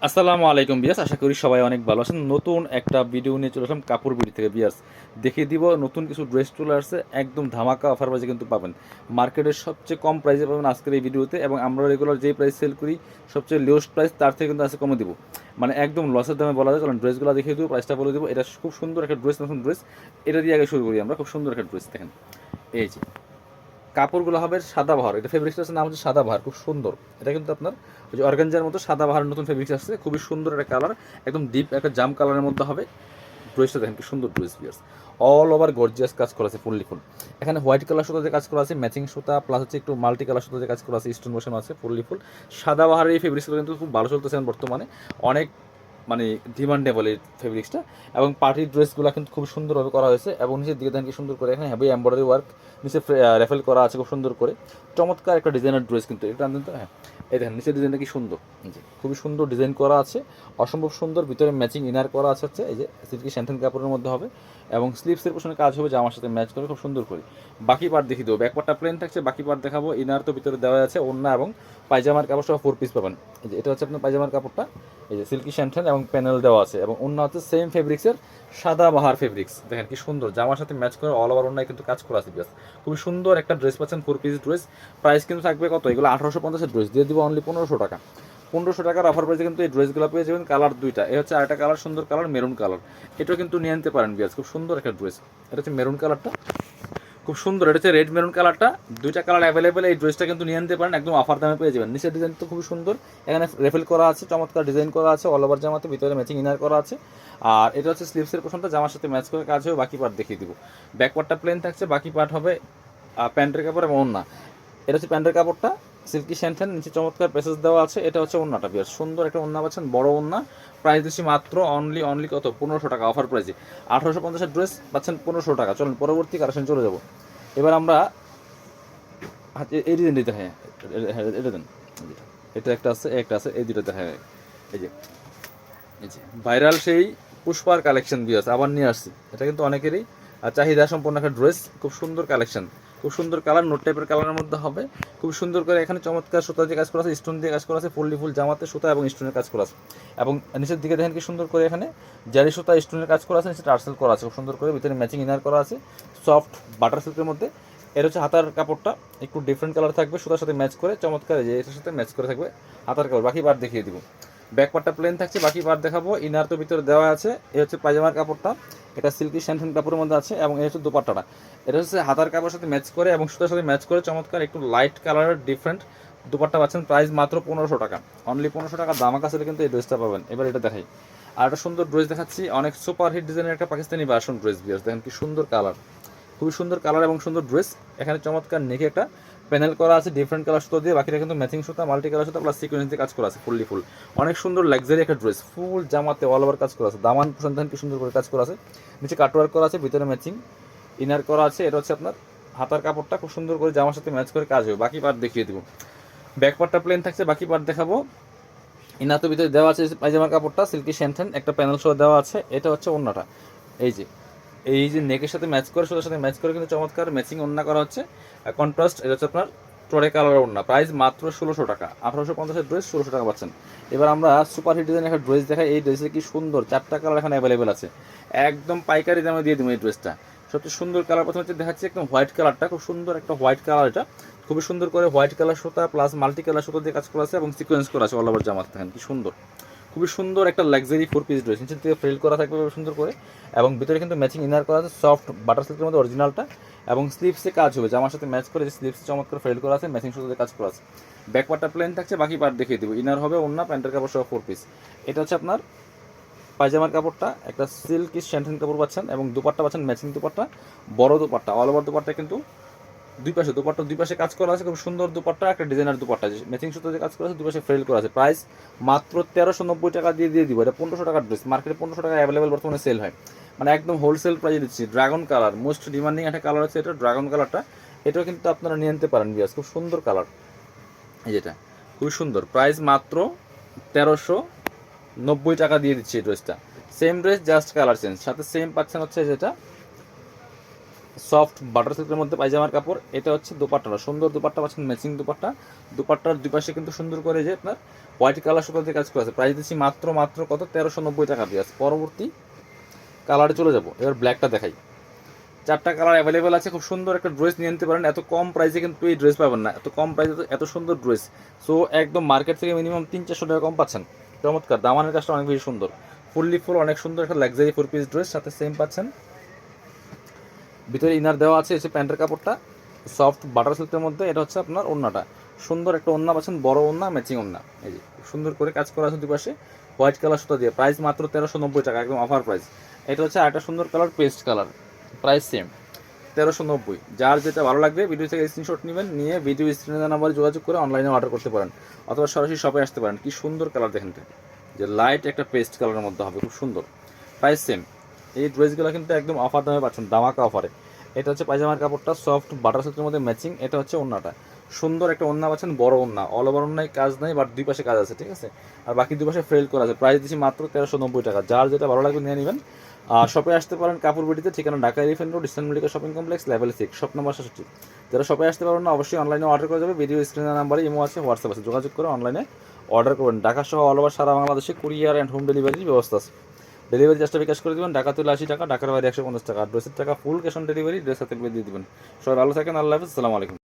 আসসালামু আলাইকুম বিয়াস, আশা করি সবাই অনেক ভালো আছেন। নতুন একটা ভিডিও নিয়ে চলে আসলাম কাপড় বিডি থেকে বিয়াস। দেখিয়ে দিব নতুন কিছু ড্রেস চলে আসছে, একদম ধামাকা অফার প্রাইসে কিন্তু পাবেন। মার্কেটের সবচেয়ে কম প্রাইসে পাবেন আজকের এই ভিডিওতে, এবং আমরা রেগুলার যেই প্রাইস সেল করি সবচেয়ে লোয়েস্ট প্রাইস তার থেকে কিন্তু আজকে কমে দিব, মানে একদম লসের দামে বলা যায়। কারণ ড্রেসগুলো দেখিয়ে দেবো, প্রাইসটা বলে দেবো। এটা খুব সুন্দর একটা ড্রেস, নতুন ড্রেস। এটা দিয়ে আগে শুরু করি আমরা। খুব সুন্দর একটা ড্রেস দেখেন, এই যে কাপড়গুলো হবে সাদাবাহার। এটা ফেব্রিক্সটার নাম হচ্ছে সাদাবাহার, খুব সুন্দর। এটা কিন্তু আপনার ওই যে অর্গানজার মতো সাদাবাহার নতুন ফেব্রিক্স আসছে, খুবই সুন্দর একটা কালার, একদম ডিপ একটা জাম কালারের মধ্যে হবে। ড্রেসটা দেখেন কি সুন্দর ড্রেস বিয়ার্স। অল ওভার গর্জিয়াস কাজ করা আছে, ফুললি ফুল। এখানে হোয়াইট কালার সুতাতে কাজ করা আছে, ম্যাচিং সুতা, প্লাস হচ্ছে একটু মাল্টি কালার সুতাতে কাজ করা আছে, স্টোন মোশন আছে, ফুললি ফুল। সাদাবাহারের এই ফেব্রিক্সগুলো কিন্তু খুব ভালো চলতেছে বর্তমানে, অনেক মানে ডিমান্ডেবল এই ফেব্রিক্সটা। এবং পার্টির ড্রেসগুলো কিন্তু খুব সুন্দরভাবে করা হয়েছে, এবং নিচের দিকে দেখেন কি সুন্দর করে এখানে হেভি এমব্রয়ডারি ওয়ার্ক, নিচে রেফেল করা আছে খুব সুন্দর করে। চমৎকার একটা ডিজাইনার ড্রেস কিন্তু এটা আনতেন তো। হ্যাঁ, এই দেখেন নিচের ডিজাইনটা কি সুন্দর, জি খুবই সুন্দর ডিজাইন করা আছে, অসম্ভব সুন্দর। ভিতরে ম্যাচিং ইনার করা আছে হচ্ছে এই যে সিল্কি স্যান্টেন কাপড়ের মধ্যে হবে, এবং স্লিভসের পোশনে কাজ হবে জামার সাথে ম্যাচ করে খুব সুন্দর করে। বাকি পার্ট দেখিয়ে দেবো, ব্যাক পার্টটা প্লেন থাকছে, বাকি পার্ট দেখাবো। ইনার তো ভিতরে দেওয়া আছে, ওড়না এবং পায়জামার কাপড় সহ 4 পিস পাবেন। এই যে এটা হচ্ছে আপনার পায়জামার কাপড়টা, এই যে সিল্কি স্যান্টেন এবং প্যানেল দেওয়া আছে, এবং ওড়না হচ্ছে সেম ফেব্রিক্সের সাদাবাহার ফেব্রিক্স। দেখেন কি সুন্দর, জামার সাথে ম্যাচ করে অল ওভার ওড়নায় কিন্তু কাজ করা আছে। খুবই সুন্দর একটা ড্রেস পাচ্ছেন, 4 পিস ড্রেস। প্রাইস কিন্তু থাকবে কত, এগুলো 1850-এর ড্রেস দিয়ে দিব অনলি 1500 টাকা। 1500 টাকার অফার প্রাইসে কিন্তু এই ড্রেসগুলো পেয়ে যাবেন। কালার দুইটা, এ হচ্ছে আরেকটা কালার, সুন্দর কালার মেরুন কালার। এটাও কিন্তু নিয়ে নিতে পারেন বিয়াস, খুব সুন্দর একটা ড্রেস। এটা হচ্ছে মেরুন কালারটা, খুব সুন্দর। এটা হচ্ছে রেড মেরুন কালারটা, দুইটা কালার অ্যাভেলেবেল। এই ড্রেসটা কিন্তু নিয়ে নিতে পারেন, একদম অফার দামে পেয়ে যাবেন। নিচের ডিজাইন তো খুবই সুন্দর, এখানে রেফেল করা আছে, চমৎকার ডিজাইন করা আছে অল ওভার জামাতে, ভিতরে ম্যাচিং ইনার করা আছে। আর এটা হচ্ছে স্লিভসের পোশনটা, জামার সাথে ম্যাচ করে কাজ হবে। বাকি পার্ট দেখিয়ে দিব। ব্যাক পার্টটা প্লেন থাকছে, বাকি পার্ট হবে প্যান্টের কাপড় এবং ওড়না। এটা হচ্ছে প্যান্টের কাপড়টা, সিল্কি স্যান্টেন, নিচে চমৎকার প্যাসেজ দেওয়া আছে। এটা হচ্ছে ওড়নাটা, বেশ সুন্দর একটা ওড়না পাচ্ছেন, বড় ওড়না। প্রাইস দিচ্ছি মাত্র অনলি কত, 1500 টাকা অফার প্রাইসে। 1850-এর ড্রেস পাচ্ছেন 1500 টাকা। চলুন পরবর্তী কালেকশন চলে যাবো। এবার আমরা এই ডিজাইন দিতে, হ্যাঁ এটা দেন, এটা একটা আছে, একটা আছে, এই দুটো দেখা। এই যে এই যে ভাইরাল সেই পুষ্পার কালেকশন দিয়ে আছে, আবার নিয়ে আসছি। এটা কিন্তু অনেকেরই চাহিদা সম্পন্ন একটা ড্রেস, খুব সুন্দর কালেকশন, খুব সুন্দর কালার, নোট টাইপের কালারের মধ্যে হবে। খুব সুন্দর করে এখানে চমৎকার সুতা দিয়ে কাজ করা আছে, স্টোন দিয়ে কাজ করা আছে, ফুললি ফুল জামাতে সুতা এবং স্টোনের কাজ করা আছে। এবং নিচের দিকে দেখেন কি সুন্দর করে এখানে জারি সুতা স্টোনের কাজ করা আছে, নিচে টার্সেল করা আছে খুব সুন্দর করে, ভিতরে ম্যাচিং ইনার করা আছে সফট বাটার সিল্কের মধ্যে। এর হচ্ছে হাতার কাপড়টা একটু ডিফারেন্ট কালার থাকবে, সুতার সাথে ম্যাচ করে চমৎকার, যে এটার সাথে ম্যাচ করে থাকবে হাতার কাপড়। বাকি বার দেখিয়ে দিব। ব্যাক পার্টটা প্লেন থাকছে, বাকি পার্ট দেখাবো। ইনার তো ভিতরে দেওয়া আছে। এই হচ্ছে পায়জামার কাপড়টা, এটা সিল্কি স্যান্টেন কাপড়ের মধ্যে আছে, এবং এই হচ্ছে দোপাট্টাটা, এটা হচ্ছে হাতার কাপড়ের সাথে ম্যাচ করে এবং সুতার সাথে ম্যাচ করে চমৎকার একটু লাইট কালারের ডিফারেন্ট দুপাট্টা পাচ্ছেন। প্রাইস মাত্র 1500 টাকা, অনলি 1500 টাকা। দামাকা সেলে কিন্তু এই ড্রেসটা পাবেন। এবার এটা দেখাই, আর একটা সুন্দর ড্রেস দেখাচ্ছি, অনেক সুপার হিট ডিজাইনের একটা পাকিস্তানি ভার্সন ড্রেস বিয়ার। দেখেন কি সুন্দর কালার, খুবই সুন্দর কালার এবং সুন্দর ড্রেস। এখানে চমৎকার নেকে একটা প্যানেল করা আছে ডিফারেন্ট কালার সুতো দিয়ে, বাকিটা কিন্তু ম্যাচিং সুতা, মাল্টি কালার সুতা প্লাস সিকোয়েন্স দিয়ে কাজ করা আছে, ফুললি ফুল। অনেক সুন্দর লাক্সারি একটা ড্রেস, ফুল জামাতে অল ওভার কাজ করা আছে, দামান পোশন কি সুন্দর করে কাজ করা আছে, নিচে কাটওয়ার্ক করা আছে, ভিতরে ম্যাচিং ইনার করা আছে। এটা হচ্ছে আপনার হাতার কাপড়টা, খুব সুন্দর করে জামার সাথে ম্যাচ করে কাজ হবে। বাকি পার্ট দেখিয়ে দিব। ব্যাক পার্টটা প্লেন থাকছে, বাকি পার্ট দেখাবো। ইনার তো ভিতরে দেওয়া আছে পায়জামার কাপড়টা, সিল্কি স্যান্টেন, একটা প্যানেল সহ দেওয়া আছে। এটা হচ্ছে ওড়নাটা, এই যে এই যে নেকের সাথে ম্যাচ করে, সুতার সাথে ম্যাচ করে কিন্তু চমৎকার ম্যাচিং ওড়না করা হচ্ছে, কন্ট্রাস্ট। এটা হচ্ছে আপনার টোরে কালারের ওড়না। প্রাইস মাত্র 1600 টাকা। 1850-এর ড্রেস 1600 টাকা পাচ্ছেন। এবার আমরা সুপার হিট ডিজাইনের একটা ড্রেস দেখাই। এই ড্রেসে কি সুন্দর, 4টা কালার এখানে অ্যাভেলেবেল আছে, একদম পাইকারি দামে দিয়ে দেবো এই ড্রেসটা। সবচেয়ে সুন্দর কালার প্রথমে হচ্ছে দেখাচ্ছি একদম হোয়াইট কালারটা, খুব সুন্দর একটা হোয়াইট কালার। এটা খুবই সুন্দর করে হোয়াইট কালার সুতা প্লাস মাল্টি কালার সুতা দিয়ে কাজ করা আছে, এবং সিকোয়েন্স করা আছে অল ওভার জামা। দেখেন কি সুন্দর, খুবই সুন্দর একটা লাক্সারি 4 পিস ড্রেস, নিচের থেকে ফ্রিল করা থাকবে সুন্দর করে, এবং ভিতরে কিন্তু ম্যাচিং ইনার করা আছে সফট বাটার সিল্কের মধ্যে অরিজিনালটা, এবং স্লিভসে কাজ হবে জামার সাথে ম্যাচ করে, যে স্লিভসে চমৎকার ফ্রিল করা আছে, ম্যাচিং সুতোতে কাজ করা আছে। ব্যাক পার্টটা প্লেন থাকছে, বাকি পার্ট দেখিয়ে দেবো। ইনার হবে ওড়না, প্যান্টের কাপড় সহ 4 পিস। এটা হচ্ছে আপনার পায়জামার কাপড়টা, একটা সিল্কি স্যান্টেন কাপড় পাচ্ছেন, এবং দুপাট্টা পাচ্ছেন ম্যাচিং দুপাট্টা, বড় দুপাট্টা অল ওভার দুপাট্টা, কিন্তু দুই পাশে দুপাট্টা, দুই পাশে কাজ করা আছে, খুব সুন্দর দুপাট্টা, একটা ডিজাইনার দুপাট্টা, ম্যাচিং সুতো দিয়ে কাজ করা আছে, দুই পাশে ফ্রেল করা আছে। প্রাইস মাত্র 1390 টাকা দিয়ে দিব। এটা 1500 টাকার ড্রেস, মার্কেটে 1500 টাকা অ্যাভেলেবেল বর্তমানে সেল হয়, মানে একদম হোলসেল প্রাইসে দিচ্ছি। ড্রাগন কালার, মোস্ট ডিমান্ডিং একটা কালার আছে এটা, ড্রাগন কালারটা। এটাও কিন্তু আপনারা নিয়ে নিতে পারেন বিয়াস, খুব সুন্দর কালার, এই যেটা খুবই সুন্দর। প্রাইস মাত্র 1390 টাকা দিয়ে দিচ্ছি এই ড্রেসটা। Same dress, just colour change, সাথে সেম পাচ্ছেন হচ্ছে যেটা সফট বাটার সিল্কের মধ্যে পায়জামার কাপড়। এটা হচ্ছে দোপাট্টাটা, সুন্দর দোপাট্টা পাচ্ছেন, ম্যাচিং দোপাট্টা। দোপাট্টার দুই পাশে কিন্তু সুন্দর করে যে আপনার হোয়াইট কালার সুতো দিয়ে কাজ করা আছে। প্রাইস দিচ্ছি মাত্র কত 1390 টাকা দিয়ে। পরবর্তী কালারে চলে যাব, এবার ব্ল্যাকটা দেখাই। 4টা কালার অ্যাভেলেবেল আছে, খুব সুন্দর একটা ড্রেস নিয়ে নিতে পারেন। এত কম প্রাইসে কিন্তু এই ড্রেস পাবেন না, এত কম প্রাইসে এত সুন্দর ড্রেস। সো একদম মার্কেট থেকে মিনিমাম 300-400 টাকা কম পাচ্ছেন। চমৎকার, দামানের কাজটা অনেক বেশি সুন্দর, ফুললি ফুল অনেক সুন্দর একটা লাক্সারি 4 পিস ড্রেস, সাথে সেম পাচ্ছেন। ভিতরে ইনার দেওয়া আছে, এসে প্যান্টের কাপড়টা সফট বাটার সিল্কের মধ্যে। এটা হচ্ছে আপনার ওড়নাটা, সুন্দর একটা ওড়না পাচ্ছেন, বড় ওড়না, ম্যাচিং ওড়না। এই যে সুন্দর করে কাজ করা আছে দুপাশে হোয়াইট কালার সুতা দিয়ে। প্রাইস মাত্র 1390 টাকা, একদম অফার প্রাইস। এটা হচ্ছে আরেকটা সুন্দর colour, paste colour, price same 1390। যার যেটা ভালো লাগবে ভিডিও থেকে স্ক্রিনশট নেবেন, নিয়ে ভিডিও স্ক্রিনে নাম্বারে যোগাযোগ করে অনলাইনে অর্ডার করতে পারেন, অথবা সরাসরি শপে আসতে পারেন। কি সুন্দর কালার দেখেন, যে লাইট একটা পেস্ট কালারের মধ্যে হবে, খুব সুন্দর, প্রাইস সেম। এই ড্রেসগুলো কিন্তু একদম অফার দামে পাচ্ছেন, দামাকা অফারে। এটা হচ্ছে পায়জামার কাপড়টা, সফট বাটার সিল্কের মধ্যে ম্যাচিং। এটা হচ্ছে ওড়নাটা, সুন্দর একটা ওড়না পাচ্ছেন, বড় ওড়না, অল ওভার ওড়নায় কাজ নাই, বাট দুই পাশে কাজ আছে, ঠিক আছে। আর বাকি দুই পাশে ফ্রেল করা আছে। প্রাইস দিচ্ছি মাত্র 1390 টাকা। যার যেটা ভালো লাগবে নিয়ে নেবেন। আর শপে আসতে পারেন কাপড় বিটিতে, ঠিকানা Dhaka elephant road, eastern Mallika shopping complex, level 6, shop number 66। যারা শপে আসতে পারবেন না, অবশ্যই অনলাইনে অর্ডার করে যাবে। ভিডিও স্ক্রিনের নাম্বারে ইমো আছে, হোয়াটসঅ্যাপ আছে, যোগাযোগ করে অনলাইনে অর্ডার করবেন। ঢাকা সহ অল ওভার সারা বাংলাদেশে কুরিয়ার অ্যান্ড হোম ডেলিভারির ব্যবস্থা আছে। ডেলিভারি চার্জটা বিকাশ করে দেবেন, ঢাকা তুলে 80 টাকা, ঢাকার বাইরে 150 টাকা। ড্রেসের টাকা full cash on delivery, dress হাতে পেয়ে দিয়ে দেবেন। সবাই ভালো থাকেন, আল্লাহ হাফিজ, আসসালামু আলাইকুম।